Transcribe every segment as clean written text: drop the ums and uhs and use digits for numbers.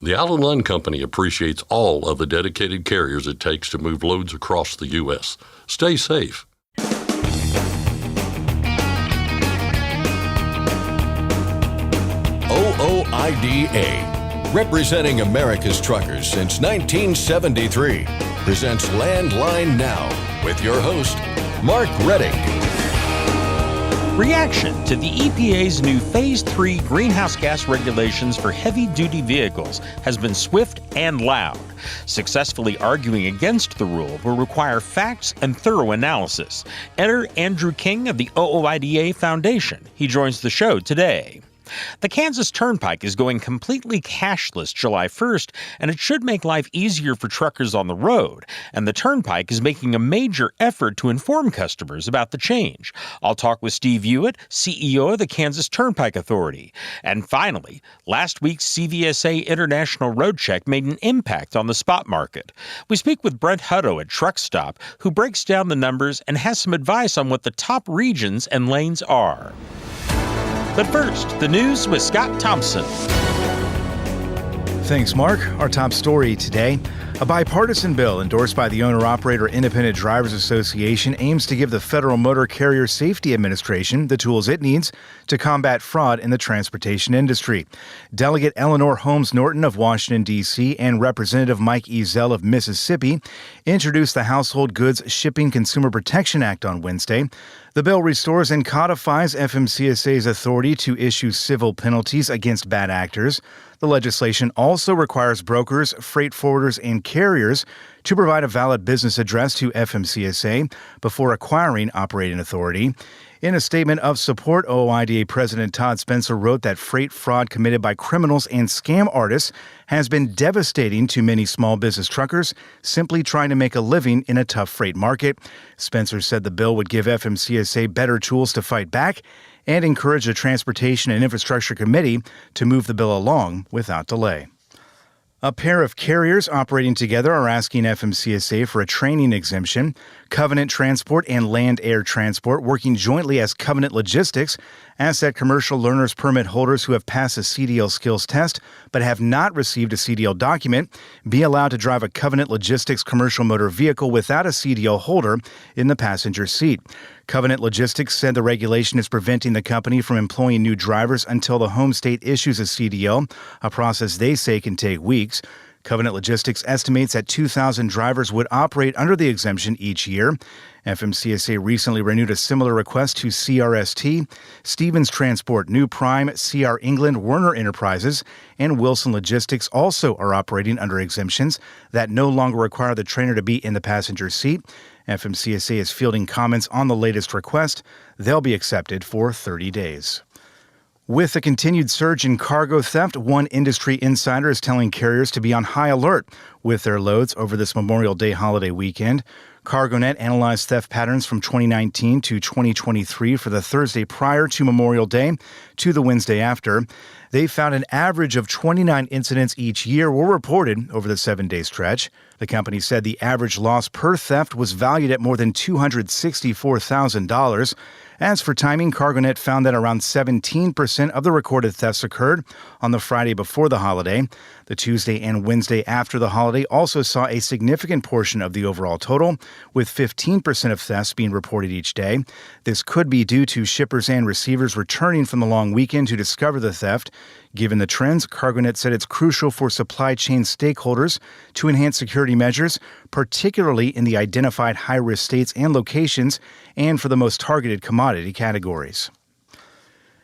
The Allen Line Company appreciates all of the dedicated carriers it takes to move loads across the U.S. Stay safe. OOIDA, representing America's truckers since 1973, presents Landline Now with your host, Mark Redding. Reaction to the EPA's new Phase 3 greenhouse gas regulations for heavy-duty vehicles has been swift and loud. Successfully arguing against the rule will require facts and thorough analysis. Enter Andrew King of the OOIDA Foundation. He joins the show today. The Kansas Turnpike is going completely cashless July 1st, and it should make life easier for truckers on the road. And the Turnpike is making a major effort to inform customers about the change. I'll talk with Steve Hewitt, CEO of the Kansas Turnpike Authority. And finally, last week's CVSA International Roadcheck made an impact on the spot market. We speak with Brent Hutto at Truckstop, who breaks down the numbers and has some advice on what the top regions and lanes are. But first, the news with Scott Thompson. Thanks, Mark. Our top story today. A bipartisan bill endorsed by the Owner-Operator Independent Drivers Association aims to give the Federal Motor Carrier Safety Administration the tools it needs to combat fraud in the transportation industry. Delegate Eleanor Holmes Norton of Washington, D.C., and Representative Mike Ezell of Mississippi introduced the Household Goods Shipping Consumer Protection Act on Wednesday. The bill restores and codifies FMCSA's authority to issue civil penalties against bad actors. The legislation also requires brokers, freight forwarders, and carriers to provide a valid business address to FMCSA before acquiring operating authority. In a statement of support, OOIDA President Todd Spencer wrote that freight fraud committed by criminals and scam artists has been devastating to many small business truckers simply trying to make a living in a tough freight market. Spencer said the bill would give FMCSA better tools to fight back and encourage the Transportation and Infrastructure Committee to move the bill along without delay. A pair of carriers operating together are asking FMCSA for a training exemption. Covenant Transport and Land Air Transport, working jointly as Covenant Logistics, ask that commercial learner's permit holders who have passed a CDL skills test but have not received a CDL document be allowed to drive a Covenant Logistics commercial motor vehicle without a CDL holder in the passenger seat. Covenant Logistics said the regulation is preventing the company from employing new drivers until the home state issues a CDL, a process they say can take weeks. Covenant Logistics estimates that 2,000 drivers would operate under the exemption each year. FMCSA recently renewed a similar request to CRST. Stevens Transport, New Prime, CR England, Werner Enterprises, and Wilson Logistics also are operating under exemptions that no longer require the trainer to be in the passenger seat. FMCSA is fielding comments on the latest request. They'll be accepted for 30 days. With a continued surge in cargo theft, one industry insider is telling carriers to be on high alert with their loads over this Memorial Day holiday weekend. CargoNet analyzed theft patterns from 2019 to 2023 for the Thursday prior to Memorial Day to the Wednesday after. They found an average of 29 incidents each year were reported over the 7-day stretch. The company said the average loss per theft was valued at more than $264,000. As for timing, CargoNet found that around 17% of the recorded thefts occurred on the Friday before the holiday. The Tuesday and Wednesday after the holiday also saw a significant portion of the overall total, with 15% of thefts being reported each day. This could be due to shippers and receivers returning from the long weekend to discover the theft. Given the trends, CargoNet said it's crucial for supply chain stakeholders to enhance security measures, particularly in the identified high-risk states and locations, and for the most targeted commodity categories.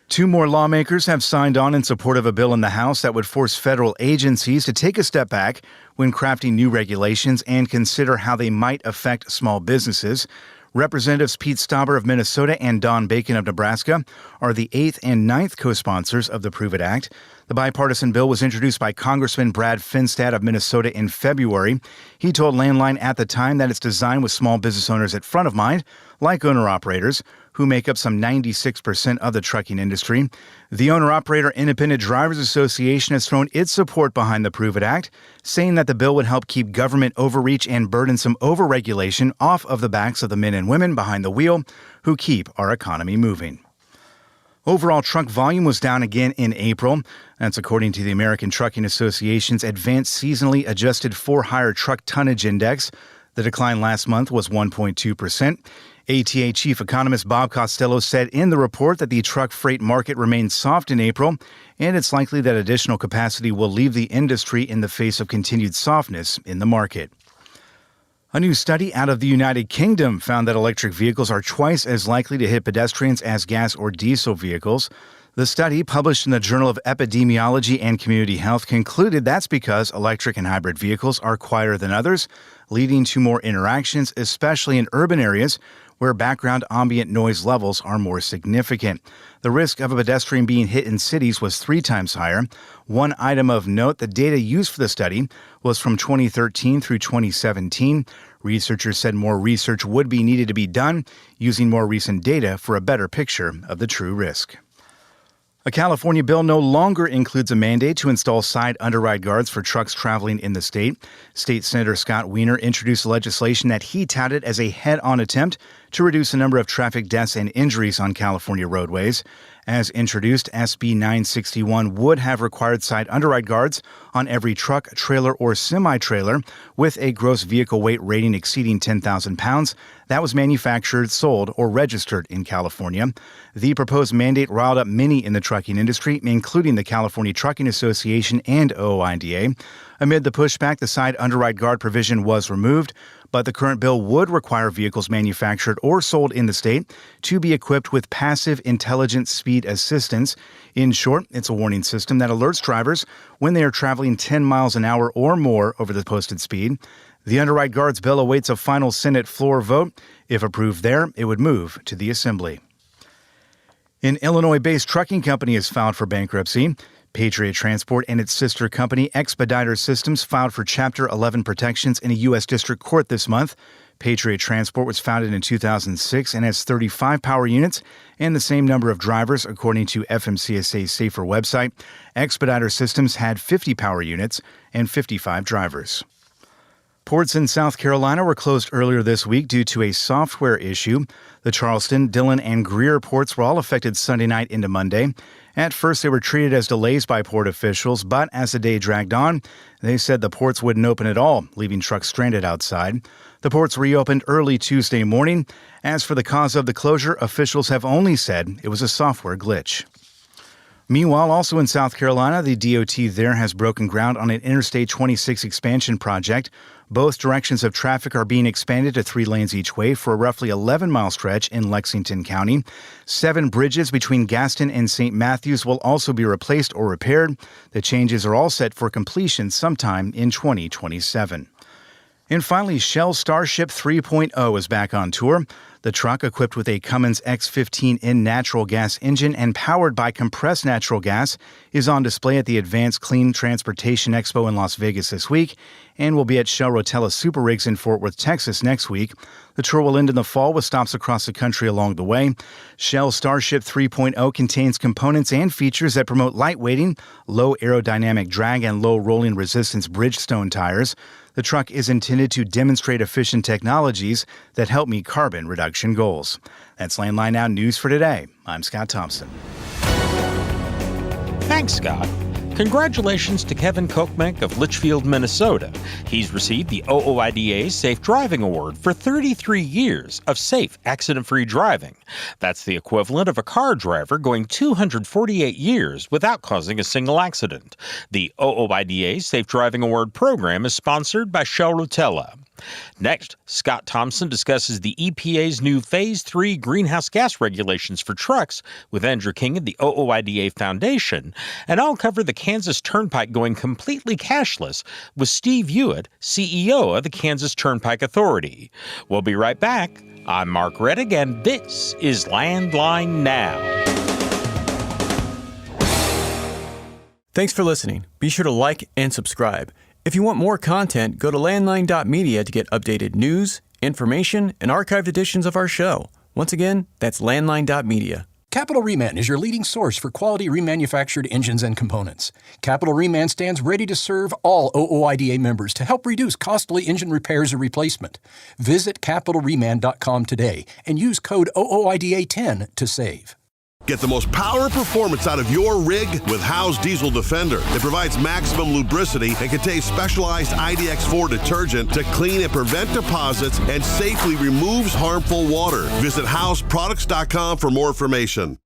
2 more lawmakers have signed on in support of a bill in the House that would force federal agencies to take a step back when crafting new regulations and consider how they might affect small businesses. Representatives Pete Stauber of Minnesota and Don Bacon of Nebraska are the 8th and 9th co-sponsors of the Prove It Act. The bipartisan bill was introduced by Congressman Brad Finstad of Minnesota in February. He told Landline at the time that it's designed with small business owners at front of mind, like owner-operators, who make up some 96% of the trucking industry. The Owner-Operator Independent Drivers Association has thrown its support behind the Prove It Act, saying that the bill would help keep government overreach and burdensome overregulation off of the backs of the men and women behind the wheel who keep our economy moving. Overall truck volume was down again in April. That's according to the American Trucking Association's Advanced Seasonally Adjusted For-Hire Truck Tonnage Index. The decline last month was 1.2%. ATA Chief Economist Bob Costello said in the report that the truck freight market remains soft in April, and it's likely that additional capacity will leave the industry in the face of continued softness in the market. A new study out of the United Kingdom found that electric vehicles are twice as likely to hit pedestrians as gas or diesel vehicles. The study, published in the Journal of Epidemiology and Community Health, concluded that's because electric and hybrid vehicles are quieter than others, leading to more interactions, especially in urban areas where background ambient noise levels are more significant. The risk of a pedestrian being hit in cities was 3 times higher. One item of note, the data used for the study was from 2013 through 2017. Researchers said more research would be needed to be done using more recent data for a better picture of the true risk. A California bill no longer includes a mandate to install side underride guards for trucks traveling in the state. State Senator Scott Wiener introduced legislation that he touted as a head-on attempt to reduce the number of traffic deaths and injuries on California roadways. As introduced, SB 961 would have required side underride guards on every truck, trailer, or semi-trailer with a gross vehicle weight rating exceeding 10,000 pounds that was manufactured, sold, or registered in California. The proposed mandate riled up many in the trucking industry, including the California Trucking Association and OOIDA. Amid the pushback, the side underride guard provision was removed, but the current bill would require vehicles manufactured or sold in the state to be equipped with passive intelligent speed assistance. In short, it's a warning system that alerts drivers when they are traveling 10 miles an hour or more over the posted speed. The underride guards bill awaits a final Senate floor vote. If approved there, it would move to the Assembly. An Illinois-based trucking company has filed for bankruptcy. Patriot Transport and its sister company, Expediter Systems, filed for Chapter 11 protections in a U.S. District Court this month. Patriot Transport was founded in 2006 and has 35 power units and the same number of drivers, according to FMCSA's Safer website. Expediter Systems had 50 power units and 55 drivers. Ports in South Carolina were closed earlier this week due to a software issue. The Charleston, Dillon, and Greer ports were all affected Sunday night into Monday. At first, they were treated as delays by port officials, but as the day dragged on, they said the ports wouldn't open at all, leaving trucks stranded outside. The ports reopened early Tuesday morning. As for the cause of the closure, officials have only said it was a software glitch. Meanwhile, also in South Carolina, the DOT there has broken ground on an Interstate 26 expansion project. Both directions of traffic are being expanded to 3 lanes each way for a roughly 11-mile stretch in Lexington County. 7 bridges between Gaston and St. Matthews will also be replaced or repaired. The changes are all set for completion sometime in 2027. And finally, Shell Starship 3.0 is back on tour. The truck, equipped with a Cummins X15N natural gas engine and powered by compressed natural gas, is on display at the Advanced Clean Transportation Expo in Las Vegas this week and will be at Shell Rotella Super Rigs in Fort Worth, Texas next week. The tour will end in the fall with stops across the country along the way. Shell Starship 3.0 contains components and features that promote lightweighting, low aerodynamic drag, and low rolling resistance Bridgestone tires. The truck is intended to demonstrate efficient technologies that help meet carbon reduction goals. That's Landline Now News for today. I'm Scott Thompson. Thanks, Scott. Congratulations to Kevin Kokmek of Litchfield, Minnesota. He's received the OOIDA Safe Driving Award for 33 years of safe, accident-free driving. That's the equivalent of a car driver going 248 years without causing a single accident. The OOIDA Safe Driving Award program is sponsored by Shell Rotella. Next, Scott Thompson discusses the EPA's new Phase 3 greenhouse gas regulations for trucks with Andrew King of the OOIDA Foundation, and I'll cover the Kansas Turnpike going completely cashless with Steve Hewitt, CEO of the Kansas Turnpike Authority. We'll be right back. I'm Mark Reddick, and this is Landline Now. Thanks for listening. Be sure to like and subscribe. If you want more content, go to landline.media to get updated news, information, and archived editions of our show. Once again, that's landline.media. Capital Reman is your leading source for quality remanufactured engines and components. Capital Reman stands ready to serve all OOIDA members to help reduce costly engine repairs or replacement. Visit capitalreman.com today and use code OOIDA10 to save. Get the most power and performance out of your rig with Howe's Diesel Defender. It provides maximum lubricity and contains specialized IDX4 detergent to clean and prevent deposits and safely removes harmful water. Visit HowesProducts.com for more information.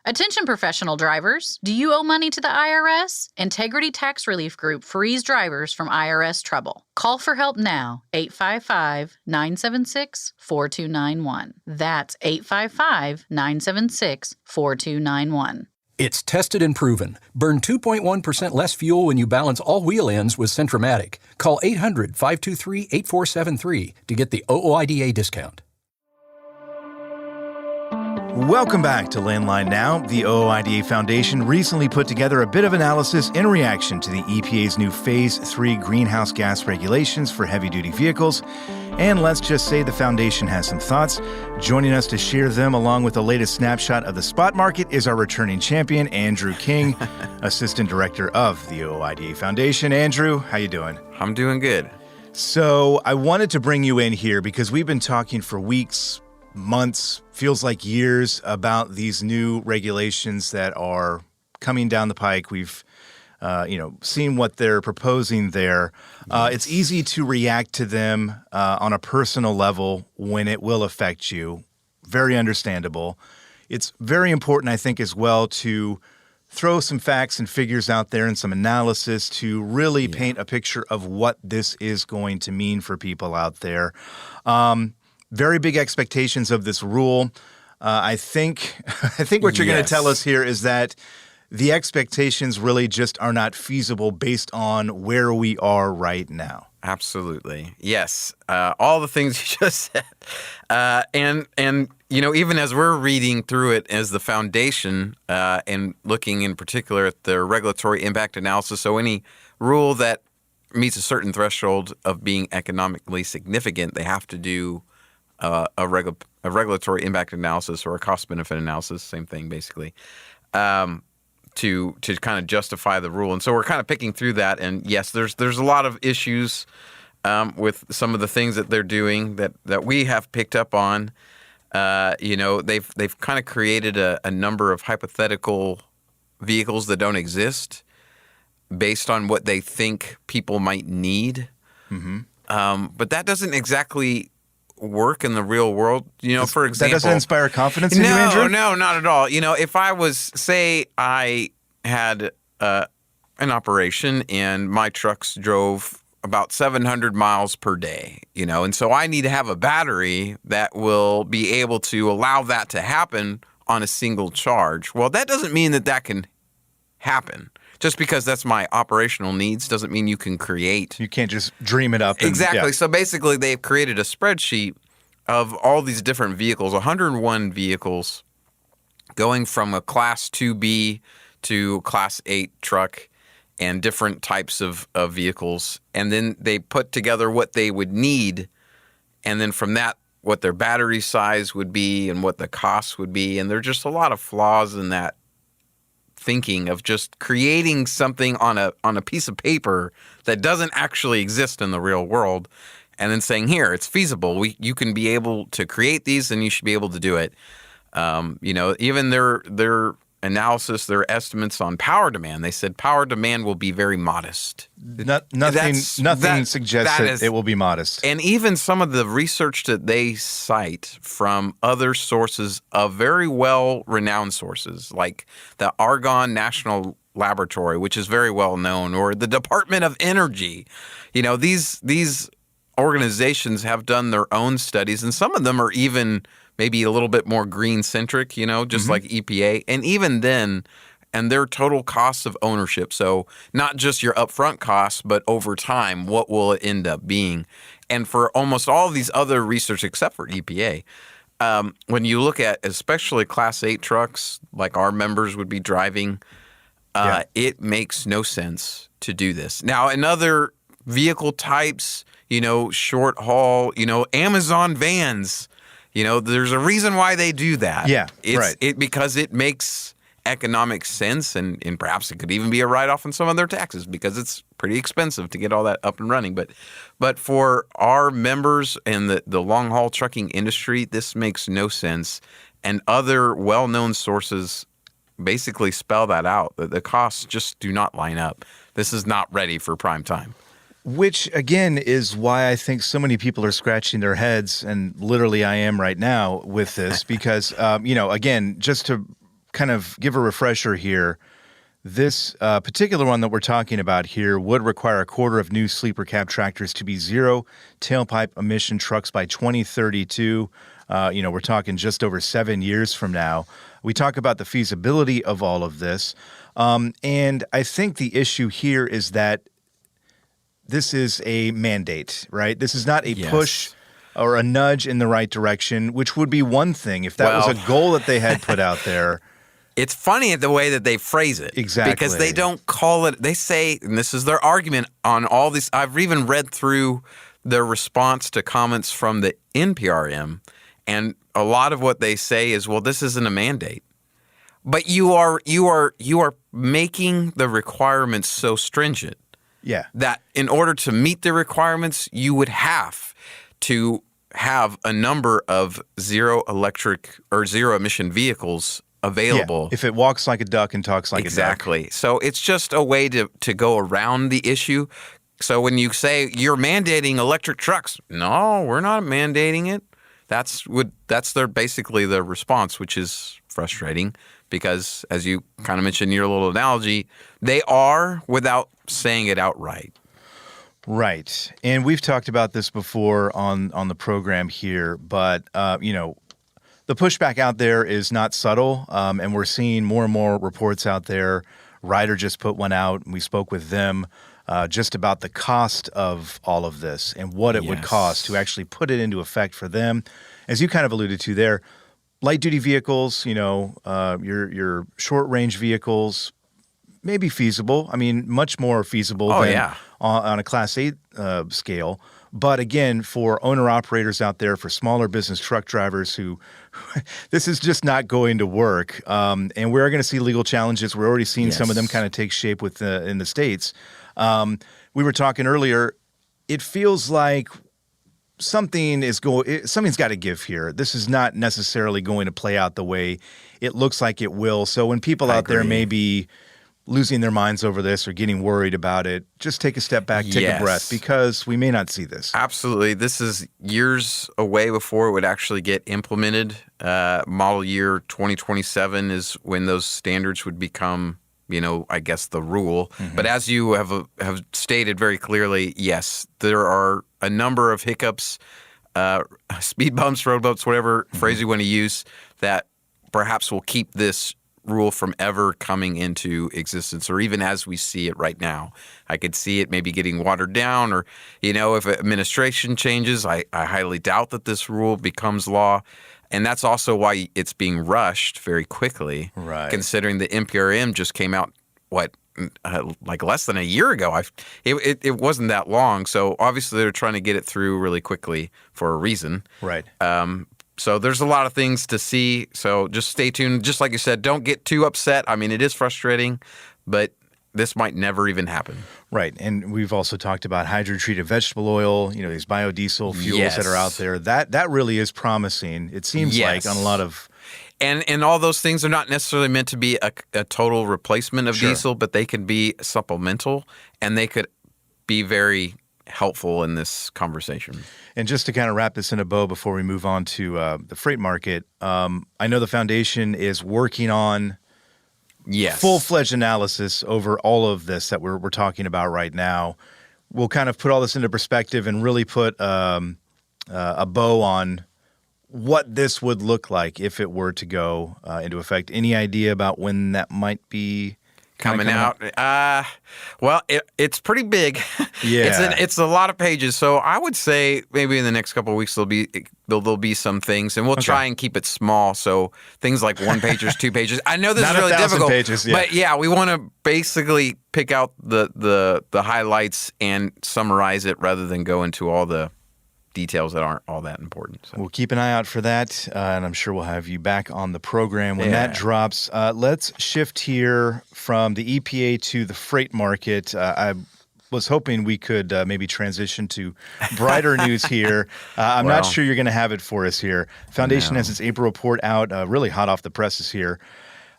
Attention professional drivers, do you owe money to the IRS? Integrity Tax Relief Group frees drivers from IRS trouble. Call for help now, 855-976-4291. That's 855-976-4291. It's tested and proven. Burn 2.1% less fuel when you balance all wheel ends with Centromatic. Call 800-523-8473 to get the OOIDA discount. Welcome back to Landline Now. The OOIDA Foundation recently put together a bit of analysis in reaction to the EPA's new Phase 3 greenhouse gas regulations for heavy-duty vehicles. And let's just say the foundation has some thoughts. Joining us to share them along with the latest snapshot of the spot market is our returning champion, Andrew King, Assistant Director of the OOIDA Foundation. Andrew, how you doing? I'm doing good. So I wanted to bring you in here because we've been talking for weeks, months, feels like years about these new regulations that are coming down the pike. We've, seen what they're proposing there. It's easy to react to them on a personal level when it will affect you. Very understandable. It's very important, I think, as well to throw some facts and figures out there and some analysis to really paint a picture of what this is going to mean for people out there. Very big expectations of this rule. I think what you're going to tell us here is that the expectations really just are not feasible based on where we are right now. Absolutely. Yes. All the things you just said. And even as we're reading through it as the foundation and looking in particular at the regulatory impact analysis, so any rule that meets a certain threshold of being economically significant, they have to do a regulatory impact analysis or a cost-benefit analysis, same thing basically, to kind of justify the rule. And so we're kind of picking through that. And yes, there's a lot of issues with some of the things that they're doing that we have picked up on. They've kind of created a number of hypothetical vehicles that don't exist based on what they think people might need. Mm-hmm. But that doesn't exactly work in the real world. For example, that doesn't inspire confidence in you, Andrew? No, not at all. If I I had an operation and my trucks drove about 700 miles per day, and so I need to have a battery that will be able to allow that to happen on a single charge. Well, that doesn't mean that can happen. Just because that's my operational needs doesn't mean you can create. You can't just dream it up. Exactly. So basically, they've created a spreadsheet of all these different vehicles, 101 vehicles, going from a Class 2B to a Class 8 truck and different types of vehicles. And then they put together what they would need, and then from that, what their battery size would be and what the cost would be. And there are just a lot of flaws in that thinking of just creating something on a piece of paper that doesn't actually exist in the real world, and then saying, here, it's feasible. You can be able to create these, and you should be able to do it. Even their analysis, their estimates on power demand, they said power demand will be very modest. Nothing suggests that it will be modest. And even some of the research that they cite from other sources of very well-renowned sources, like the Argonne National Laboratory, which is very well known, or the Department of Energy, these organizations have done their own studies, and some of them are even maybe a little bit more green-centric, just like EPA. And even then, and their total costs of ownership, so not just your upfront costs, but over time, what will it end up being? And for almost all of these other research, except for EPA, when you look at especially Class 8 trucks, like our members would be driving, it makes no sense to do this. Now, in other vehicle types, short haul, Amazon vans, there's a reason why they do that. Yeah, because it makes economic sense, and perhaps it could even be a write-off on some of their taxes because it's pretty expensive to get all that up and running. But for our members and the long-haul trucking industry, this makes no sense. and other well-known sources basically spell that out. The costs just do not line up. This is not ready for prime time. Which, again, is why I think so many people are scratching their heads, and literally I am right now with this, because, again, just to kind of give a refresher here, this particular one that we're talking about here would require a quarter of new sleeper cab tractors to be zero tailpipe emission trucks by 2032. We're talking just over 7 years from now. We talk about the feasibility of all of this. And I think the issue here is that this is a mandate, right? This is not a push or a nudge in the right direction, which would be one thing if that was a goal that they had put out there. It's funny the way that they phrase it. Exactly. Because they don't call it, they say, and this is their argument on all these, I've even read through their response to comments from the NPRM, and a lot of what they say is, well, this isn't a mandate. But you are making the requirements so stringent. Yeah. That in order to meet the requirements, you would have to have a number of zero emission vehicles available. Yeah, if it walks like a duck and talks like a duck. Exactly. So it's just a way to go around the issue. So when you say you're mandating electric trucks, no, we're not mandating it. That's basically the response, which is frustrating because, as you kind of mentioned in your little analogy, they are without saying it outright. Right. And we've talked about this before on the program here, but, the pushback out there is not subtle, and we're seeing more and more reports out there. Ryder just put one out, and we spoke with them just about the cost of all of this and what it would cost to actually put it into effect for them. As you kind of alluded to there, light-duty vehicles, your short-range vehicles, may be feasible. I mean, much more feasible than on a Class 8 scale. But again, for owner-operators out there, for smaller business truck drivers who this is just not going to work. And we're going to see legal challenges. We're already seeing some of them kind of take shape in the states. We were talking earlier, it feels like something's got to give here. This is not necessarily going to play out the way it looks like it will. So when people out there may be losing their minds over this or getting worried about it, just take a step back, take a breath, because we may not see this. Absolutely. This is years away before it would actually get implemented. Model year 2027 is when those standards would become, I guess the rule. Mm-hmm. But as you have stated very clearly, yes, there are a number of hiccups, speed bumps, road bumps, whatever phrase you want to use, that perhaps will keep this rule from ever coming into existence, or even as we see it right now. I could see it maybe getting watered down, or, if administration changes, I highly doubt that this rule becomes law. And that's also why it's being rushed very quickly, right? Considering the NPRM just came out, like less than a year ago. It wasn't that long. So obviously they're trying to get it through really quickly for a reason. Right. So there's a lot of things to see. So just stay tuned. Just like you said, don't get too upset. I mean, it is frustrating, but this might never even happen. Right. And we've also talked about hydrotreated vegetable oil, these biodiesel fuels that are out there. That really is promising, it seems like, on a lot of... And all those things are not necessarily meant to be a total replacement of diesel, but they can be supplemental, and they could be very helpful in this conversation. And just to kind of wrap this in a bow before we move on to the freight market, I know the foundation is working on full-fledged analysis over all of this that we're talking about right now. We'll kind of put all this into perspective and really put a bow on what this would look like if it were to go into effect. Any idea about when that might be coming out? Well, it's pretty big. Yeah, it's a lot of pages. So I would say maybe in the next couple of weeks there'll be some things, and we'll try and keep it small. So things like 1 pagers, 2 pages. I know this is really difficult, pages, but we want to basically pick out the highlights and summarize it rather than go into all the details that aren't all that important. So. We'll keep an eye out for that, and I'm sure we'll have you back on the program when that drops. Let's shift here from the EPA to the freight market. I was hoping we could maybe transition to brighter news here. I'm not sure you're going to have it for us here. Foundation has its April report out, really hot off the presses here.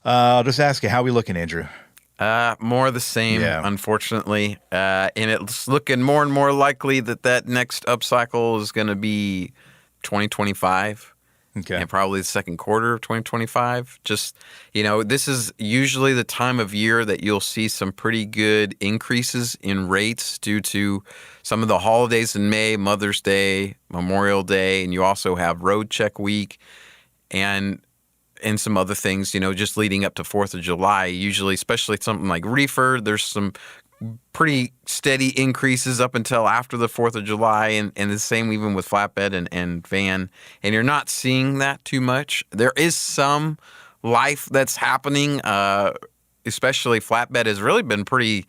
I'll just ask you, how are we looking, Andrew? More of the same, unfortunately. And it's looking more and more likely that next upcycle is going to be 2025. Okay. And probably the second quarter of 2025. Just, this is usually the time of year that you'll see some pretty good increases in rates due to some of the holidays in May, Mother's Day, Memorial Day, and you also have Roadcheck week and some other things, just leading up to 4th of July. Usually, especially something like reefer, there's some pretty steady increases up until after the 4th of July, and the same even with flatbed and van. And you're not seeing that too much. There is some life that's happening, especially flatbed has really been pretty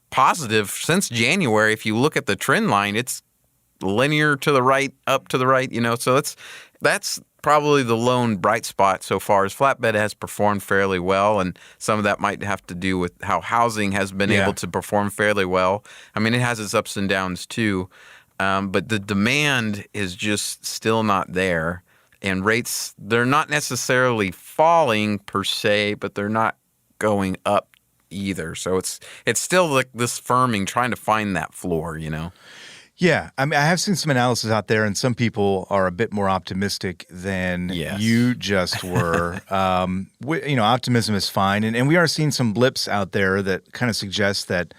positive since January. If you look at the trend line, it's linear to the right, up to the right, so that's probably the lone bright spot so far. As flatbed has performed fairly well, and some of that might have to do with how housing has been able to perform fairly well. I mean, it has its ups and downs too, but the demand is just still not there. And rates, they're not necessarily falling per se, but they're not going up either. So it's still like this firming, trying to find that floor, Yeah, I mean, I have seen some analysis out there, and some people are a bit more optimistic than you just were. Optimism is fine, and we are seeing some blips out there that kind of suggest that,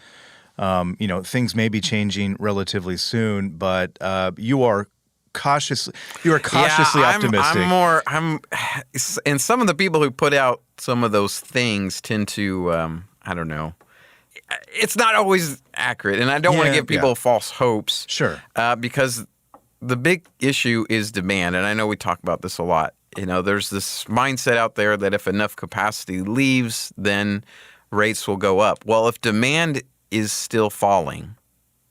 things may be changing relatively soon. But you are cautiously optimistic. And some of the people who put out some of those things tend to, I don't know. It's not always accurate, and I don't want to give people false hopes. Sure. Because the big issue is demand, and I know we talk about this a lot. There's this mindset out there that if enough capacity leaves, then rates will go up. Well, if demand is still falling,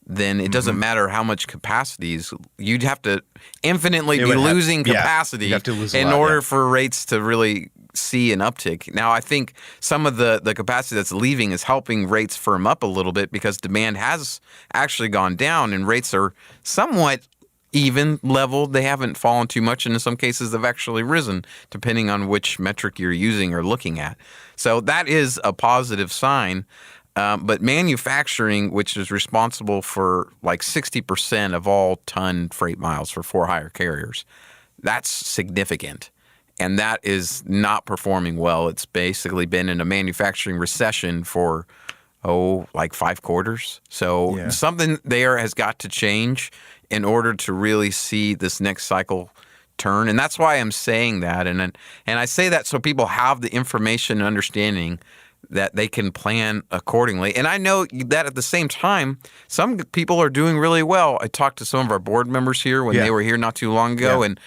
then it doesn't matter how much capacity is. You'd have to infinitely be losing capacity in order for rates to really see an uptick. Now, I think some of the capacity that's leaving is helping rates firm up a little bit because demand has actually gone down and rates are somewhat even leveled. They haven't fallen too much, and in some cases they've actually risen, depending on which metric you're using or looking at. So that is a positive sign. But manufacturing, which is responsible for like 60% of all ton freight miles for for-hire carriers, that's significant. And that is not performing well. It's basically been in a manufacturing recession for, like 5 quarters. So something there has got to change in order to really see this next cycle turn. And that's why I'm saying that. And I say that so people have the information and understanding that they can plan accordingly. And I know that at the same time, some people are doing really well. I talked to some of our board members here when they were here not too long ago, and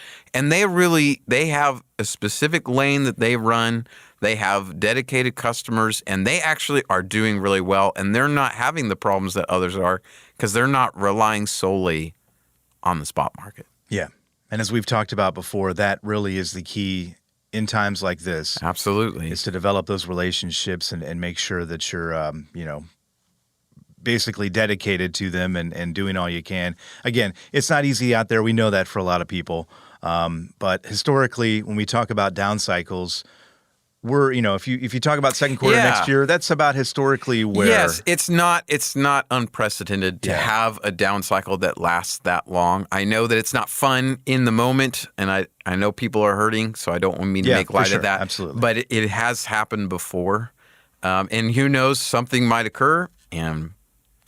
they have a specific lane that they run. They have dedicated customers, and they actually are doing really well, and they're not having the problems that others are because they're not relying solely on the spot market. Yeah. And as we've talked about before, that really is the key in times like this. Absolutely. Is to develop those relationships and make sure that you're, basically dedicated to them and doing all you can. Again, it's not easy out there. We know that for a lot of people. But historically, when we talk about down cycles, we're, if you talk about second quarter next year, that's about historically where. Yes, it's not unprecedented to have a down cycle that lasts that long. I know that it's not fun in the moment, and I know people are hurting, so I don't mean to make light of that. Absolutely. But it has happened before, and who knows, something might occur and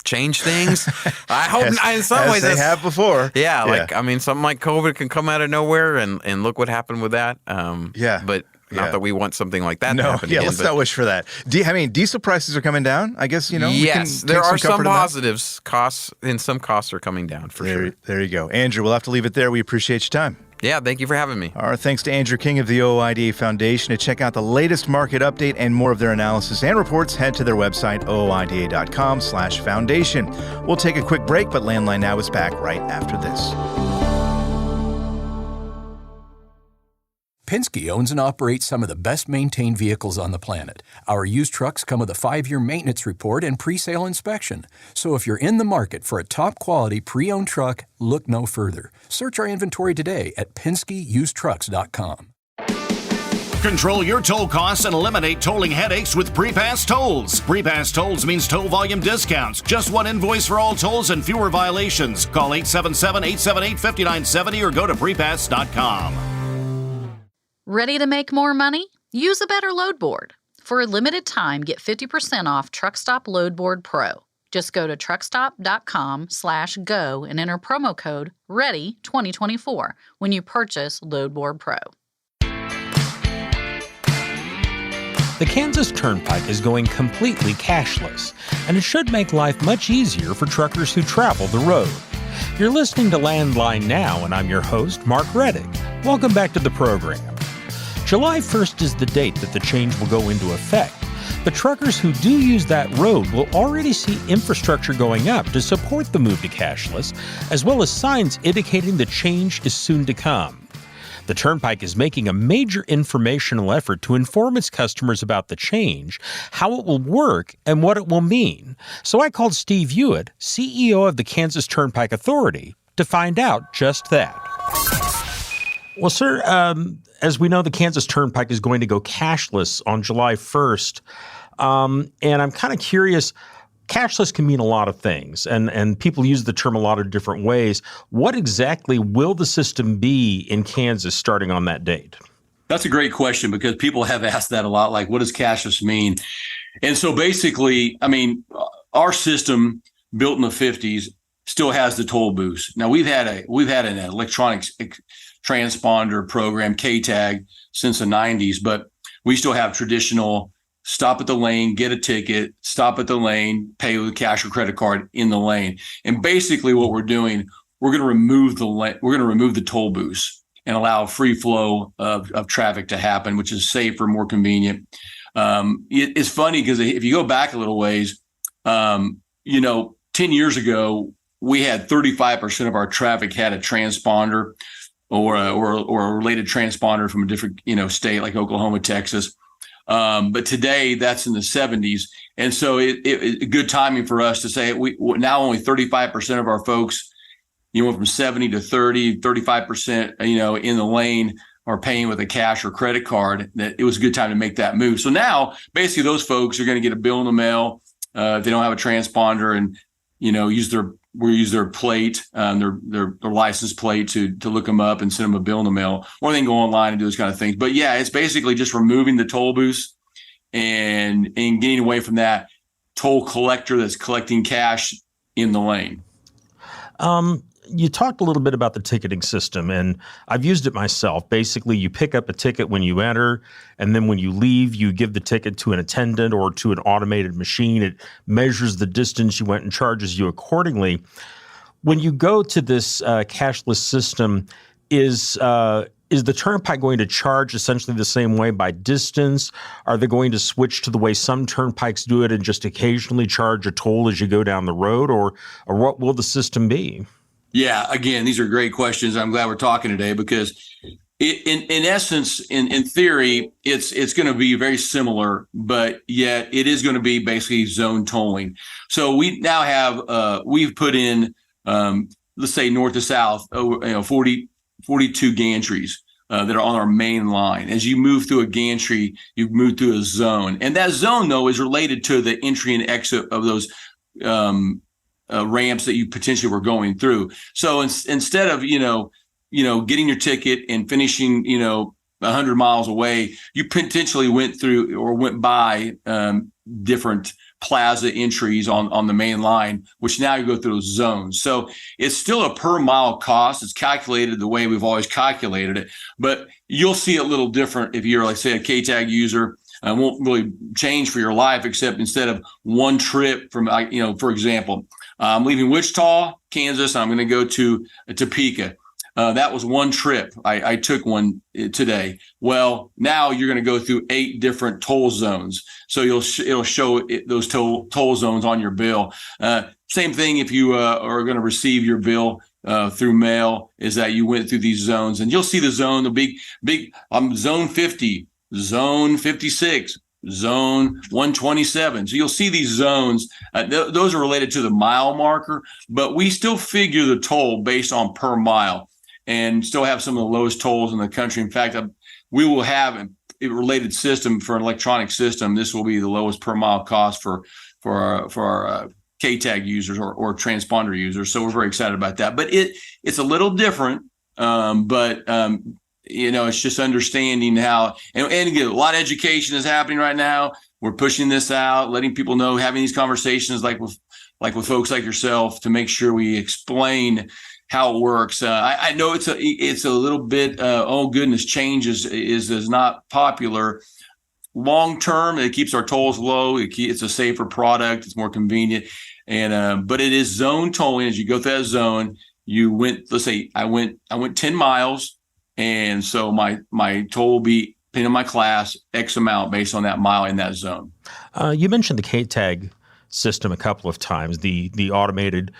change things. I hope in some ways they have before. Something like COVID can come out of nowhere, and look what happened with that. But. Not that we want something like that to happen again. Let's not wish for that. Diesel prices are coming down. I guess, Yes, there are some positives. Costs are coming down for sure. There you go. Andrew, we'll have to leave it there. We appreciate your time. Yeah, thank you for having me. Our thanks to Andrew King of the OOIDA Foundation. To check out the latest market update and more of their analysis and reports, head to their website, ooida.com/foundation. We'll take a quick break, but Landline Now is back right after this. Penske owns and operates some of the best-maintained vehicles on the planet. Our used trucks come with a 5-year maintenance report and pre-sale inspection. So if you're in the market for a top-quality pre-owned truck, look no further. Search our inventory today at PenskeUsedTrucks.com. Control your toll costs and eliminate tolling headaches with Prepass Tolls. Prepass Tolls means toll volume discounts. Just one invoice for all tolls and fewer violations. Call 877-878-5970 or go to prepass.com. Ready to make more money? Use a better load board. For a limited time, get 50% off Truckstop Load Board Pro. Just go to truckstop.com/go and enter promo code READY2024 when you purchase Load Board Pro. The Kansas Turnpike is going completely cashless, and it should make life much easier for truckers who travel the road. You're listening to Landline Now, and I'm your host, Mark Reddick. Welcome back to the program. July 1st is the date that the change will go into effect, but truckers who do use that road will already see infrastructure going up to support the move to cashless, as well as signs indicating the change is soon to come. The Turnpike is making a major informational effort to inform its customers about the change, how it will work, and what it will mean. So I called Steve Hewitt, CEO of the Kansas Turnpike Authority, to find out just that. Well, sir, as we know, the Kansas Turnpike is going to go cashless on July 1st. And I'm kind of curious, cashless can mean a lot of things, and people use the term a lot of different ways. What exactly will the system be in Kansas starting on that date? That's a great question because people have asked that a lot, like, what does cashless mean? And so basically, I mean, our system built in the 50s still has the toll booths. Now we've had an electronic transponder program, KTAG, since the 90s, but we still have traditional stop at the lane, get a ticket, stop at the lane, pay with cash or credit card in the lane. And basically what we're doing, we're going to remove the toll booths and allow free flow of traffic to happen, which is safer, more convenient. It's funny because if you go back a little ways, 10 years ago, we had 35% of our traffic had a transponder or a related transponder from a different, state like Oklahoma, Texas. But today that's in the 70s. And so it good timing for us to say now only 35% of our folks, went from 70 to 30, 35%, in the lane are paying with a cash or credit card. That it was a good time to make that move. So now basically those folks are going to get a bill in the mail if they don't have a transponder and, use their plate, their license plate to look them up and send them a bill in the mail, or they can go online and do those kind of things. But yeah, it's basically just removing the toll booths and getting away from that toll collector that's collecting cash in the lane. You talked a little bit about the ticketing system, and I've used it myself. Basically, you pick up a ticket when you enter, and then when you leave, you give the ticket to an attendant or to an automated machine. It measures the distance you went and charges you accordingly. When you go to this cashless system, is the Turnpike going to charge essentially the same way by distance? Are they going to switch to the way some turnpikes do it and just occasionally charge a toll as you go down the road, or what will the system be? Yeah, again, these are great questions. I'm glad we're talking today because in essence, in theory, it's going to be very similar, but yet it is going to be basically zone tolling. So we now have we've put in let's say north to south, 42 gantries that are on our main line. As you move through a gantry, you move through a zone, and that zone though is related to the entry and exit of those ramps that you potentially were going through. So instead of, getting your ticket and finishing, 100 miles away, you potentially went through or went by different plaza entries on the main line, which now you go through those zones. So it's still a per mile cost. It's calculated the way we've always calculated it, but you'll see it a little different if you're, like, say, a KTAG user. Won't really change for your life, except instead of one trip from, for example, I'm leaving Wichita, Kansas, and I'm going to go to Topeka. That was one trip. I took one today. Well, now you're going to go through 8 different toll zones. So it'll show those toll zones on your bill. Same thing if you are going to receive your bill through mail is that you went through these zones, and you'll see the zone, the big zone 50, zone 56, zone 127. So you'll see these zones. Those are related to the mile marker, but we still figure the toll based on per mile, and still have some of the lowest tolls in the country. In fact, we will have a related system for an electronic system. This will be the lowest per mile cost for our K-tag users or transponder users. So we're very excited about that. But it's a little different. It's just understanding how, and again, a lot of education is happening right now. We're pushing this out, letting people know, having these conversations like with folks like yourself to make sure we explain how it works. I know it's a little bit, oh goodness, change is not popular. Long term, it keeps our tolls low. It's a safer product. It's more convenient, but it is zone tolling. As you go through that zone, you went. Let's say I went 10 miles, and so my toll will be, depending on my class, X amount based on that mile in that zone. You mentioned the K-tag system a couple of times, the automated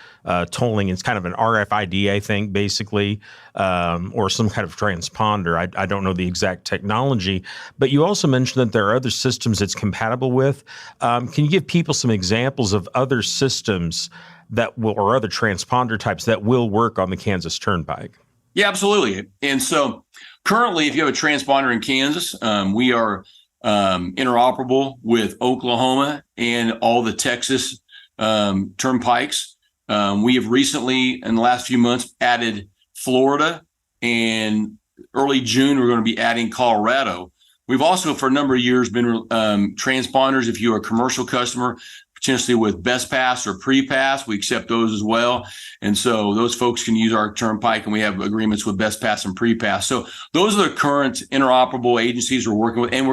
tolling. It's kind of an RFID, I think, basically, or some kind of transponder. I don't know the exact technology, but you also mentioned that there are other systems it's compatible with. Can you give people some examples of other systems that will, or other transponder types that will work on the Kansas Turnpike? Yeah, absolutely. And so currently, if you have a transponder in Kansas, we are interoperable with Oklahoma and all the Texas turnpikes. We have recently, in the last few months, added Florida, and early June, we're going to be adding Colorado. We've also, for a number of years, been transponders. If you're a commercial customer, potentially with Best Pass or Pre-Pass, we accept those as well. And so those folks can use our turnpike, and we have agreements with Best Pass and Pre-Pass. So those are the current interoperable agencies we're working with, and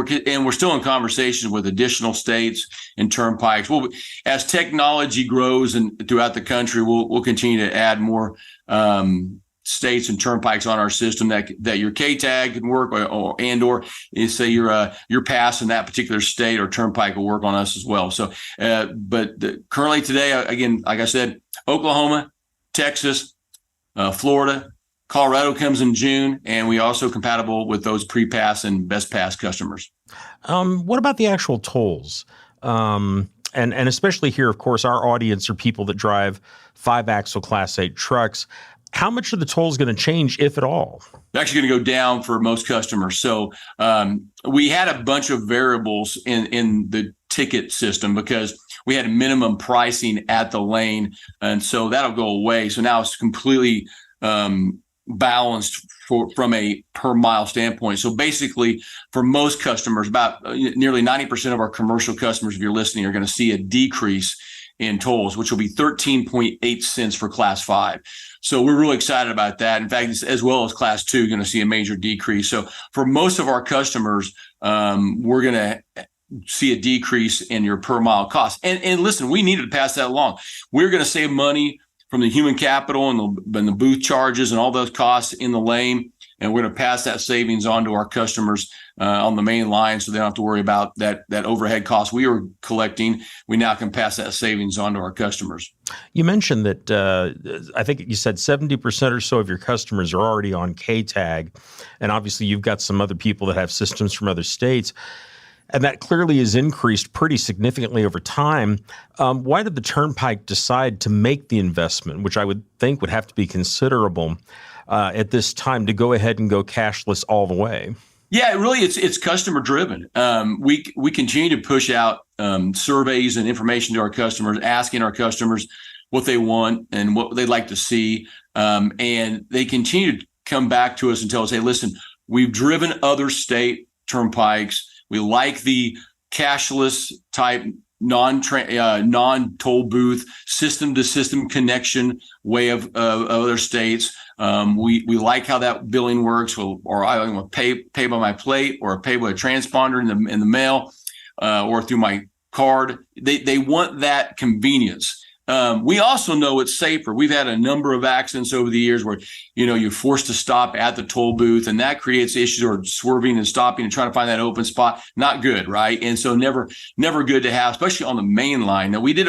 we're still in conversations with additional states and turnpikes. As technology grows and throughout the country, we'll continue to add more states and turnpikes on our system that your K-tag can work, or say your pass in that particular state or turnpike will work on us as well. So, currently today, again, like I said, Oklahoma, Texas, Florida, Colorado comes in June, and we also compatible with those Pre-Pass and Best Pass customers. What about the actual tolls? And especially here, of course, our audience are people that drive 5-axle Class 8 trucks. How much are the tolls going to change, if at all? They're actually going to go down for most customers. So we had a bunch of variables in the ticket system because we had minimum pricing at the lane, and so that'll go away. So now it's completely balanced from a per mile standpoint. So basically, for most customers, about nearly 90% of our commercial customers, if you're listening, are going to see a decrease in tolls, which will be 13.8 cents for Class 5. So we're really excited about that. In fact, as well as Class 2, going to see a major decrease. So for most of our customers, we're going to see a decrease in your per mile cost. And listen, we needed to pass that along. We're going to save money from the human capital and the booth charges and all those costs in the lane. And we're going to pass that savings on to our customers on the main line, so they don't have to worry about that overhead cost we were collecting. We now can pass that savings on to our customers. You mentioned that I think you said 70% or so of your customers are already on K-tag, and obviously you've got some other people that have systems from other states. And that clearly has increased pretty significantly over time. Why did the Turnpike decide to make the investment, which I would think would have to be considerable at this time, to go ahead and go cashless all the way? Yeah, really, it's customer driven. We continue to push out surveys and information to our customers, asking our customers what they want and what they'd like to see. And they continue to come back to us and tell us, hey, listen, we've driven other state turnpikes. We like the cashless type non-toll booth system to system connection way of other states. We like how that billing works. Or I want to pay by my plate, or pay by a transponder in the mail, or through my card. They want that convenience. We also know it's safer. We've had a number of accidents over the years where, you're forced to stop at the toll booth, and that creates issues, or swerving and stopping and trying to find that open spot. Not good, right? And so never good to have, especially on the main line. Now, we did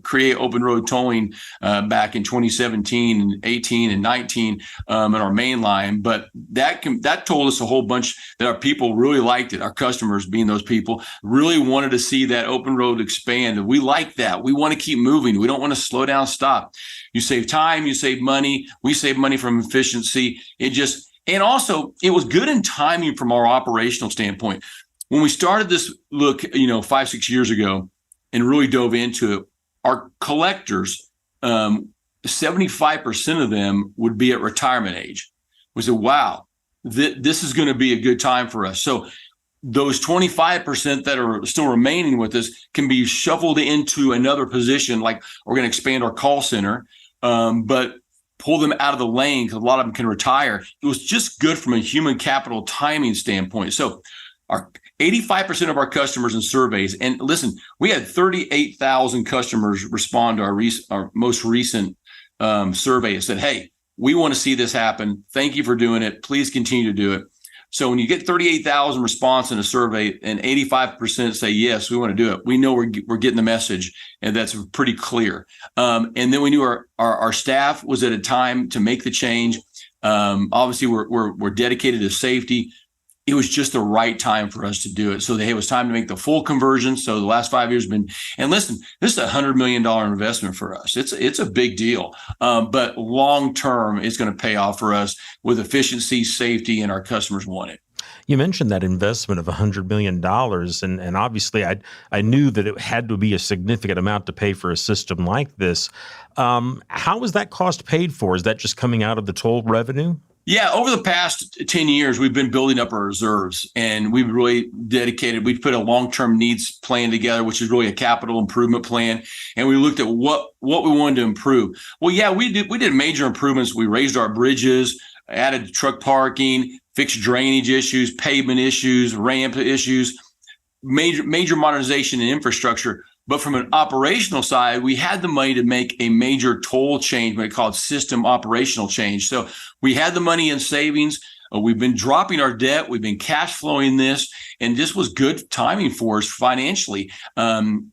create open road tolling back in 2017 and 18 and 19 in our main line, but that told us a whole bunch that our people really liked it. Our customers, being those people, really wanted to see that open road expand. And we like that. We want to keep moving. We don't want to slow down, stop. You save time, you save money. We save money from efficiency. And also it was good in timing from our operational standpoint. When we started this look, 5-6 years ago and really dove into it, our collectors, 75% of them would be at retirement age. We said, wow, this is going to be a good time for us. So those 25% that are still remaining with us can be shuffled into another position. Like, we're going to expand our call center, but pull them out of the lane because a lot of them can retire. It was just good from a human capital timing standpoint. So our 85% of our customers in surveys, and listen, we had 38,000 customers respond to our most recent survey and said, hey, we want to see this happen. Thank you for doing it. Please continue to do it. So when you get 38,000 response in a survey and 85% say, yes, we want to do it, we know we're getting the message, and that's pretty clear. And then we knew our staff was at a time to make the change. Obviously, we're dedicated to safety. It was just the right time for us to do it. So it was time to make the full conversion. So the last 5 years have been, and listen, this is a $100 million investment for us. It's a big deal, but long-term, it's going to pay off for us with efficiency, safety, and our customers want it. You mentioned that investment of $100 million, and obviously I knew that it had to be a significant amount to pay for a system like this. How was that cost paid for? Is that just coming out of the toll revenue? Yeah, over the past 10 years, we've been building up our reserves, and we've really dedicated. We've put a long-term needs plan together, which is really a capital improvement plan, and we looked at what we wanted to improve. Well, yeah, we did major improvements. We raised our bridges, added truck parking, fixed drainage issues, pavement issues, ramp issues, major modernization in infrastructure. But from an operational side, we had the money to make a major toll change, what we call system operational change. So we had the money in savings. We've been dropping our debt. We've been cash flowing this, and this was good timing for us financially. And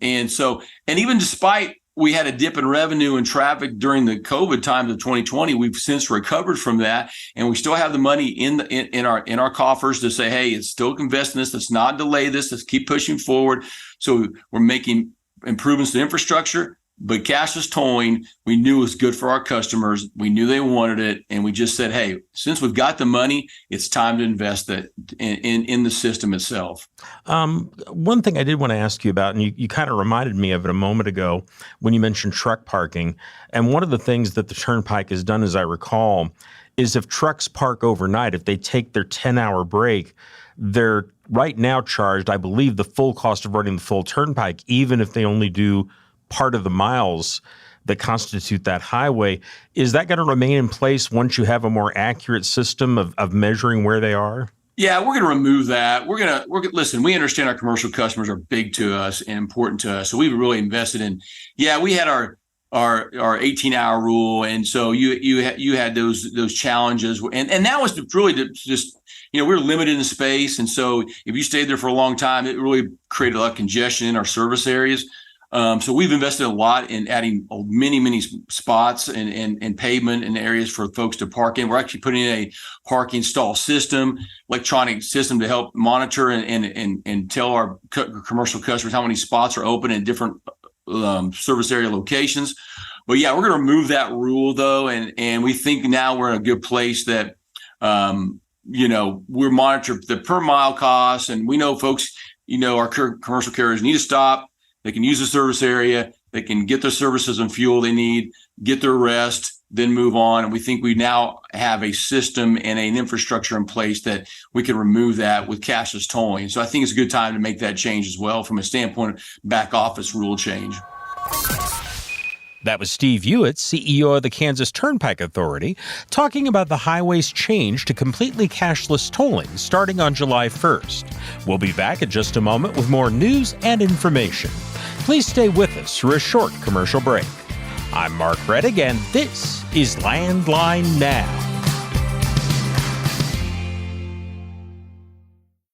even despite we had a dip in revenue and traffic during the COVID times of 2020, we've since recovered from that, and we still have the money in our coffers to say, hey, it's still invest in this. Let's not delay this. Let's keep pushing forward. So we're making improvements to infrastructure, but cashless tolling, we knew was good for our customers. We knew they wanted it, and we just said, hey, since we've got the money, it's time to invest it in the system itself. One thing I did want to ask you about, and you kind of reminded me of it a moment ago when you mentioned truck parking, and one of the things that the Turnpike has done, as I recall, is if trucks park overnight, if they take their 10-hour break, they're right now charged, I believe, the full cost of running the full Turnpike, even if they only do part of the miles that constitute that highway. Is that going to remain in place once you have a more accurate system of measuring where they are? Yeah, we're going to remove that. Listen, we understand our commercial customers are big to us and important to us. So we've really invested in, we had our 18-hour rule. And so you had those challenges. And that was really just, we were limited in space. And so if you stayed there for a long time, it really created a lot of congestion in our service areas. So we've invested a lot in adding many spots and pavement and areas for folks to park in. We're actually putting in a parking stall system, electronic system to help monitor and tell our commercial customers how many spots are open in different service area locations. But yeah, we're going to remove that rule though. And we think now we're in a good place that, we're monitoring the per mile costs, and we know folks, our commercial carriers need to stop. They can use the service area. They can get their services and fuel they need, get their rest, then move on. And we think we now have a system and an infrastructure in place that we can remove that with cashless tolling. So I think it's a good time to make that change as well from a standpoint of back office rule change. That was Steve Hewitt, CEO of the Kansas Turnpike Authority, talking about the highway's change to completely cashless tolling starting on July 1st. We'll be back in just a moment with more news and information. Please stay with us for a short commercial break. I'm Mark Reddick, and this is Landline Now.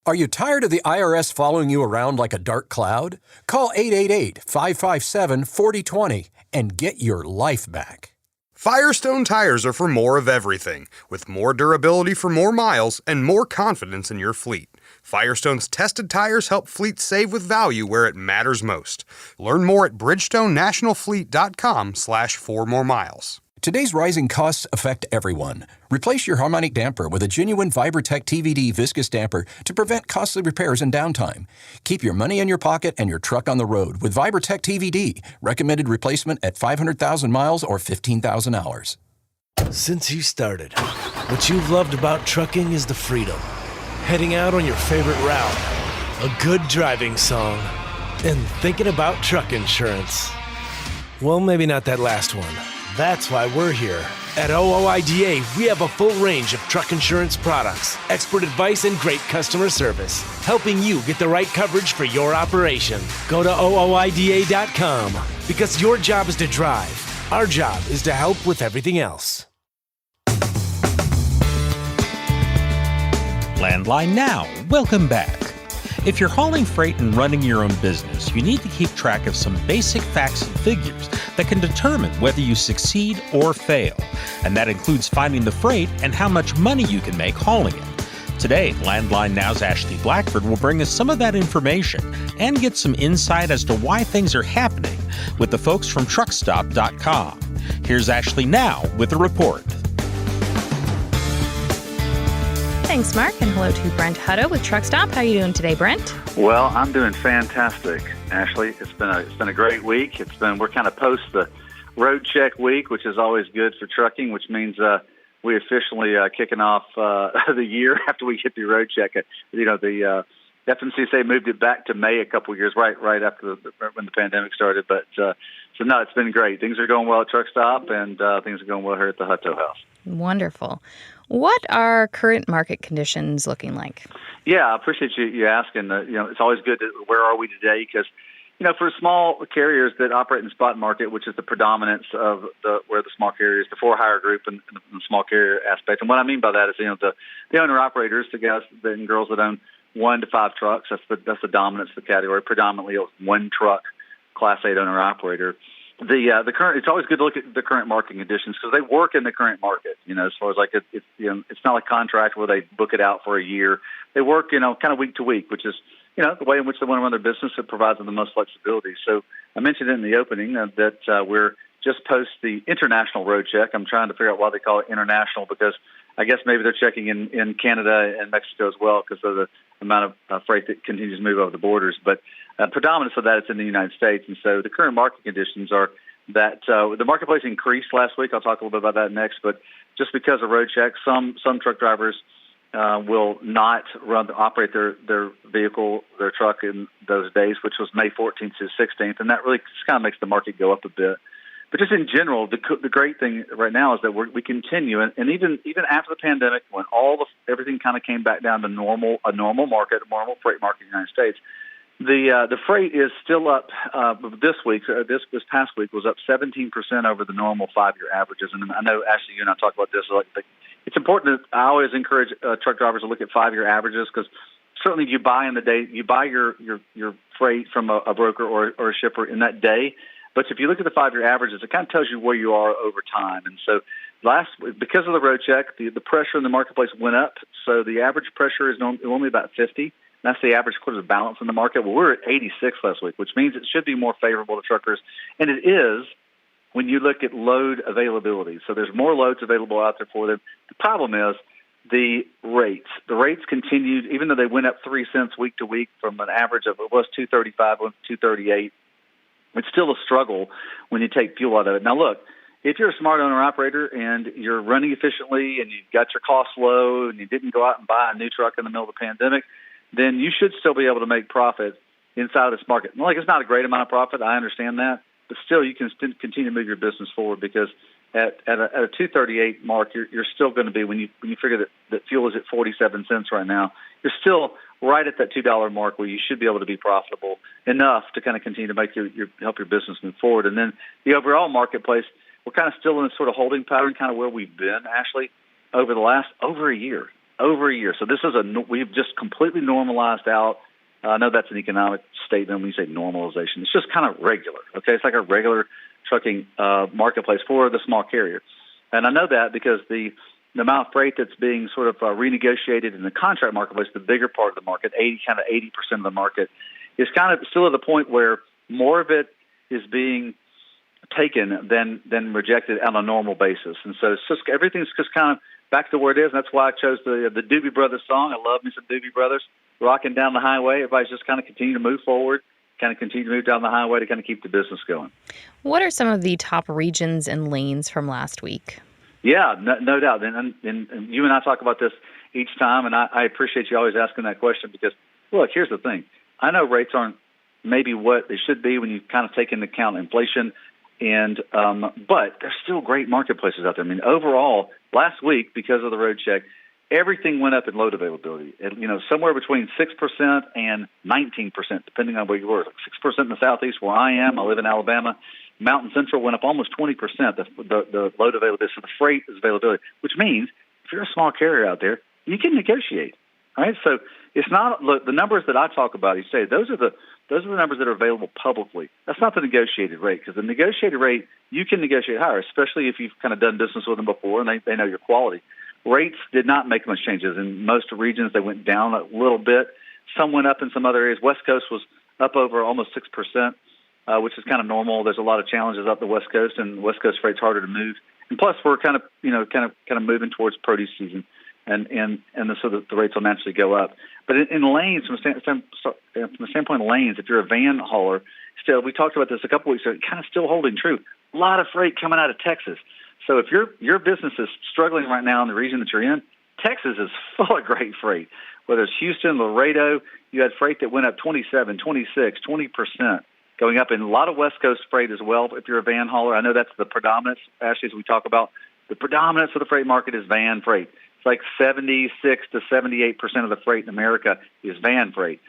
Are you tired of the IRS following you around like a dark cloud? Call 888-557-4020 and get your life back. Firestone tires are for more of everything, with more durability for more miles and more confidence in your fleet. Firestone's tested tires help fleets save with value where it matters most. Learn more at bridgestonenationalfleet.com/4moremiles. Today's rising costs affect everyone. Replace your harmonic damper with a genuine Vibrotech TVD viscous damper to prevent costly repairs and downtime. Keep your money in your pocket and your truck on the road with Vibrotech TVD. Recommended replacement at 500,000 miles or 15,000 hours. Since you started, what you've loved about trucking is the freedom. Heading out on your favorite route, a good driving song, and thinking about truck insurance. Well, maybe not that last one. That's why we're here. At OOIDA, we have a full range of truck insurance products, expert advice, and great customer service, helping you get the right coverage for your operation. Go to OOIDA.com, because your job is to drive. Our job is to help with everything else. Landline Now, welcome back. If you're hauling freight and running your own business, you need to keep track of some basic facts and figures that can determine whether you succeed or fail. And that includes finding the freight and how much money you can make hauling it. Today, Landline Now's Ashley Blackford will bring us some of that information and get some insight as to why things are happening with the folks from Truckstop.com. Here's Ashley now with a report. Thanks, Mark, and hello to Brent Hutto with Truckstop. How are you doing today, Brent? Well, I'm doing fantastic, Ashley. It's been a great week. We're kind of post the Roadcheck week, which is always good for trucking, which means we officially kicking off the year after we get through Roadcheck. The FMCSA moved it back to May a couple of years, right after when the pandemic started. But so no, it's been great. Things are going well at Truckstop, and things are going well here at the Hutto House. Wonderful. What are current market conditions looking like? Yeah, I appreciate you asking. It's always good to where are we today, because for small carriers that operate in the spot market, which is the predominance of where the small carriers, the for-hire group and the small carrier aspect. And what I mean by that is, the owner-operators, the guys and girls that own 1 to 5 trucks, that's the dominance of the category, predominantly a one truck Class 8 owner-operator. The current, it's always good to look at the current market conditions because they work in the current market. As far as it's not like contract where they book it out for a year. They work, kind of week to week, which is, the way in which they want to run their business. It provides them the most flexibility. So I mentioned in the opening that we're just post the international Roadcheck. I'm trying to figure out why they call it international, because I guess maybe they're checking in Canada and Mexico as well because of the amount of freight that continues to move over the borders. But predominance of that is in the United States. And so the current market conditions are that the marketplace increased last week. I'll talk a little bit about that next. But just because of Roadcheck, some truck drivers will not operate their vehicle, their truck in those days, which was May 14th to 16th. And that really just kind of makes the market go up a bit. But just in general, the great thing right now is that we continue, and even after the pandemic, when everything kind of came back down to a normal market, a normal freight market in the United States, the freight is still up. This week, this past week was up 17% over the normal 5-year averages. And I know Ashley, you and I talked about this. It's important that I always encourage truck drivers to look at 5-year averages, because certainly you buy your freight from a broker or a shipper in that day. But if you look at the 5-year averages, it kind of tells you where you are over time. And so because of the Roadcheck, the pressure in the marketplace went up. So the average pressure is only about 50. That's the average quarter balance in the market. Well, we're at 86 last week, which means it should be more favorable to truckers. And it is when you look at load availability. So there's more loads available out there for them. The problem is the rates. The rates continued, even though they went up 3 cents week to week from an average of, it was $2.35, went to $2.38. It's still a struggle when you take fuel out of it. Now, look, if you're a smart owner-operator and you're running efficiently and you've got your costs low and you didn't go out and buy a new truck in the middle of the pandemic, then you should still be able to make profit inside of this market. It's not a great amount of profit. I understand that. But still, you can continue to move your business forward because at a 238 mark, you're still going to be, when you figure that fuel is at 47 cents right now, you're still right at that $2 mark where you should be able to be profitable enough to kind of continue to make help your business move forward. And then the overall marketplace, we're kind of still in a sort of holding pattern, kind of where we've been, Ashley, over the last over a year. So this is we've just completely normalized out. I know that's an economic statement when you say normalization. It's just kind of regular, okay? It's like a regular trucking marketplace for the small carrier. And I know that because the amount of freight that's being sort of renegotiated in the contract marketplace, the bigger part of the market, 80% of the market, is kind of still at the point where more of it is being taken than rejected on a normal basis. And so it's just, everything's just kind of back to where it is. And that's why I chose the Doobie Brothers song. I love me some Doobie Brothers. Rocking down the highway. Everybody's just kind of continue to move forward, kind of continue to move down the highway to kind of keep the business going. What are some of the top regions and lanes from last week? Yeah, no doubt. And you and I talk about this each time, and I appreciate you always asking that question because, look, here's the thing. I know rates aren't maybe what they should be when you kind of take into account inflation, but there's still great marketplaces out there. I mean, overall, last week, because of the Roadcheck, everything went up in load availability. Somewhere between 6% and 19%, depending on where you were. 6% in the southeast where I am. I live in Alabama. Mountain Central went up almost 20%, the load availability. So the freight is availability, which means if you're a small carrier out there, you can negotiate. Right? So it's not, look, the numbers that I talk about, you say, those are the numbers that are available publicly. That's not the negotiated rate, because the negotiated rate, you can negotiate higher, especially if you've kind of done business with them before and they know your quality. Rates did not make much changes. In most regions, they went down a little bit. Some went up in some other areas. West Coast was up over almost 6%, which is kind of normal. There's a lot of challenges up the West Coast, and West Coast freight's harder to move. And plus, we're kind of moving towards produce season, so the rates will naturally go up. But in lanes, from the standpoint of lanes, if you're a van hauler, still, we talked about this a couple weeks ago, kind of still holding true. A lot of freight coming out of Texas. So if your business is struggling right now in the region that you're in, Texas is full of great freight. Whether it's Houston, Laredo, you had freight that went up 27, 26, 20% going up, and a lot of West Coast freight as well. If you're a van hauler, I know that's the predominance, Ashley, as we talk about. The predominance of the freight market is van freight. It's like 76 to 78% of the freight in America is van freight.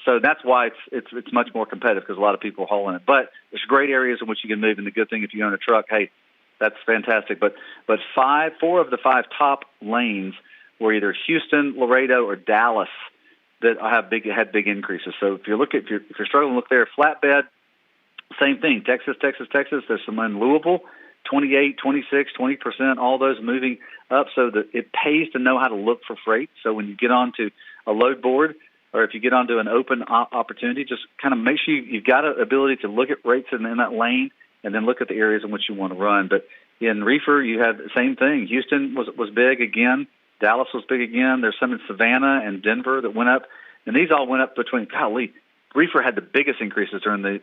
So that's why it's much more competitive, because a lot of people are hauling it. But there's great areas in which you can move, and the good thing if you own a truck, hey, that's fantastic. But 4 of the 5 top lanes were either Houston, Laredo, or Dallas that had big increases. So if you're struggling, look there. Flatbed, same thing. Texas. There's some in Louisville, 28, 26, 20%. All those moving up. So that it pays to know how to look for freight. So when you get onto a load board, or if you get onto an open opportunity, just kind of make sure you've got an ability to look at rates in that lane, and then look at the areas in which you want to run. But in reefer, you had the same thing. Houston was big again. Dallas was big again. There's some in Savannah and Denver that went up. And these all went up between, reefer had the biggest increases during the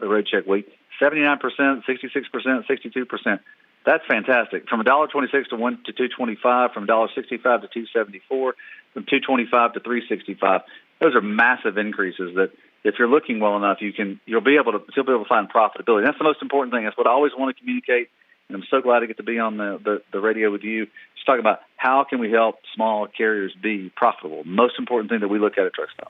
Roadcheck week. 79%, 66%, 62%. That's fantastic. From $1.26 to $2.25, from $1.65 to $2.74, from $2.25 to $3.65. Those are massive increases that, if you're looking well enough, you'll be able to find profitability. That's the most important thing. That's what I always want to communicate, and I'm so glad to get to be on the radio with you. Just talking about how can we help small carriers be profitable. Most important thing that we look at Truckstop.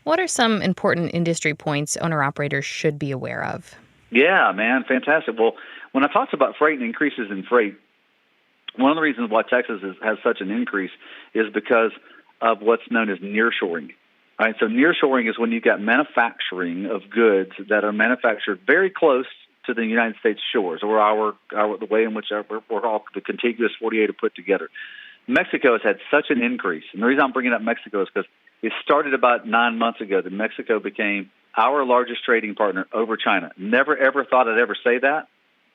What are some important industry points owner-operators should be aware of? Yeah, man, fantastic. Well, when I talked about freight and increases in freight, one of the reasons why Texas has such an increase is because of what's known as nearshoring. All right, so nearshoring is when you've got manufacturing of goods that are manufactured very close to the United States shores, or the way in which we're all the contiguous 48 are put together. Mexico has had such an increase, and the reason I'm bringing up Mexico is because it started about 9 months ago that Mexico became our largest trading partner over China. Never, ever thought I'd ever say that,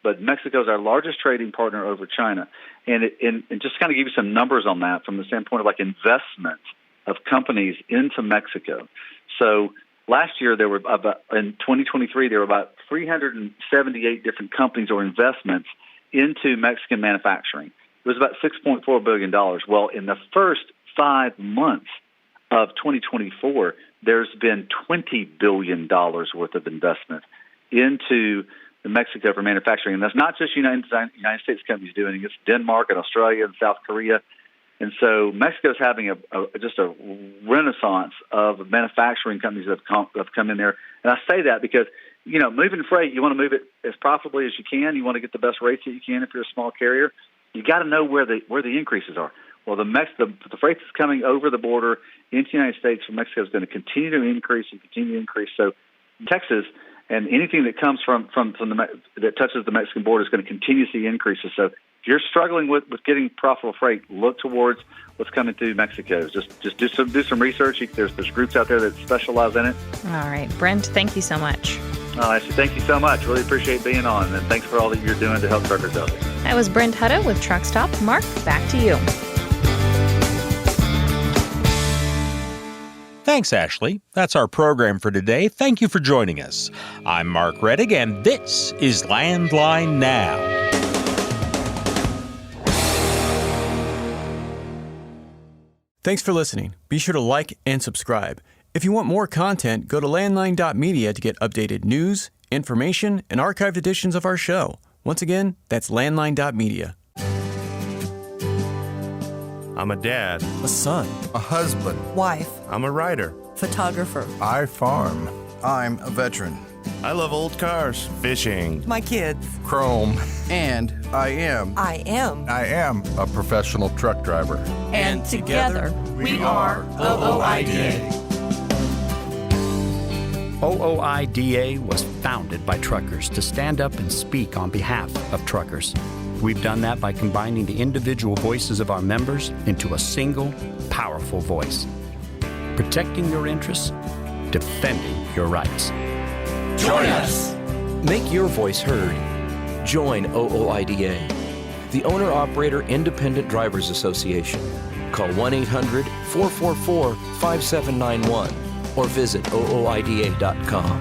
but Mexico is our largest trading partner over China. And just kind of give you some numbers on that from the standpoint of like investment of companies into Mexico. So last year, there were in 2023, there were about 378 different companies or investments into Mexican manufacturing. It was about $6.4 billion. Well, in the first 5 months of 2024, there's been $20 billion worth of investment into Mexico for manufacturing. And that's not just United States companies doing it. It's Denmark and Australia and South Korea. And so Mexico's having just a renaissance of manufacturing companies that have come in there. And I say that because, moving freight, you want to move it as profitably as you can. You want to get the best rates that you can if you're a small carrier. You got to know where the increases are. Well, the freight that's coming over the border into the United States from Mexico is going to continue to increase and continue to increase. So Texas and anything that comes from that touches the Mexican border is going to continue to see increases. So if you're struggling with getting profitable freight, look towards what's coming through Mexico. Just do some research. There's groups out there that specialize in it. All right, Brent, thank you so much. Ashley, thank you so much. Really appreciate being on, and thanks for all that you're doing to help truckers out there. That was Brent Hutto with Truckstop. Mark, back to you. Thanks, Ashley. That's our program for today. Thank you for joining us. I'm Mark Rettig, and this is Landline Now. Thanks for listening. Be sure to like and subscribe. If you want more content, go to landline.media to get updated news, information, and archived editions of our show. Once again, that's landline.media. I'm a dad, a son, a husband, wife, I'm a writer, photographer. I farm. I'm a veteran. I love old cars, fishing, my kids, chrome, and I am a professional truck driver. And together we are OOIDA. OOIDA was founded by truckers to stand up and speak on behalf of truckers. We've done that by combining the individual voices of our members into a single, powerful voice. Protecting your interests, defending your rights. Join us! Make your voice heard. Join OOIDA, the Owner-Operator Independent Drivers Association. Call 1-800-444-5791 or visit OOIDA.com.